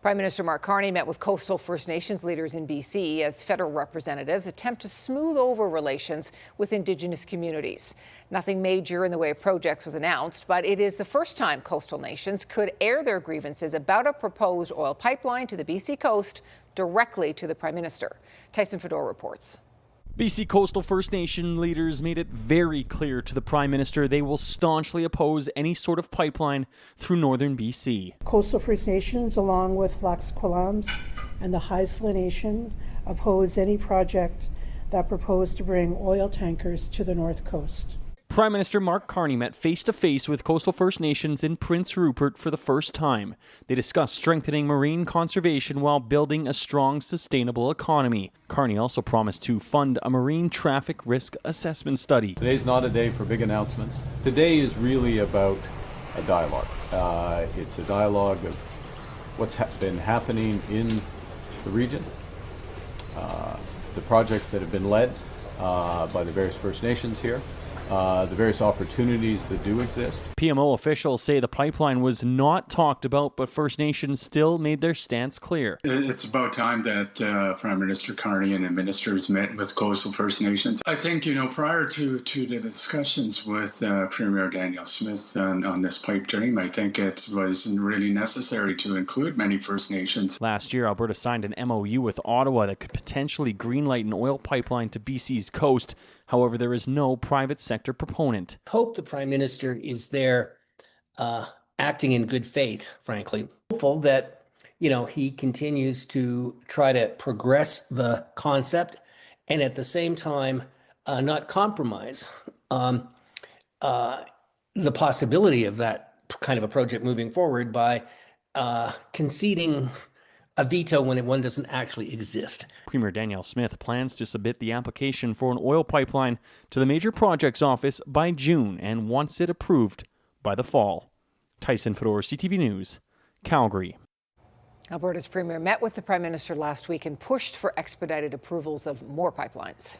Prime Minister Mark Carney met with coastal First Nations leaders in BC as federal representatives attempt to smooth over relations with Indigenous communities. Nothing major in the way of projects was announced, but it is the first time coastal nations could air their grievances about a proposed oil pipeline to the BC coast directly to the Prime Minister. Tyson Fedor reports. BC coastal First Nation leaders made it very clear to the Prime Minister they will staunchly oppose any sort of pipeline through northern BC. Coastal First Nations, along with Lax Kw'alaams and the Haisla Nation, oppose any project that proposed to bring oil tankers to the north coast. Prime Minister Mark Carney met face-to-face with coastal First Nations in Prince Rupert for the first time. They discussed strengthening marine conservation while building a strong, sustainable economy. Carney also promised to fund a marine traffic risk assessment study. Today's not a day for big announcements. Today is really about a dialogue. It's a dialogue of what's been happening in the region, the projects that have been led by the various First Nations here, the various opportunities that do exist. PMO officials say the pipeline was not talked about, but First Nations still made their stance clear. It's about time that Prime Minister Carney and the ministers met with coastal First Nations. I think, prior to the discussions with Premier Daniel Smith on this pipe dream, I think it was really necessary to include many First Nations. Last year, Alberta signed an MOU with Ottawa that could potentially greenlight an oil pipeline to BC's coast. However, there is no private sector proponent. Hope the Prime Minister is there acting in good faith, frankly. Hopeful that, he continues to try to progress the concept and at the same time not compromise the possibility of that kind of a project moving forward by conceding a veto when one doesn't actually exist. Premier Daniel Smith plans to submit the application for an oil pipeline to the Major Projects Office by June and wants it approved by the fall. Tyson Fedor, CTV News, Calgary. Alberta's Premier met with the Prime Minister last week and pushed for expedited approvals of more pipelines.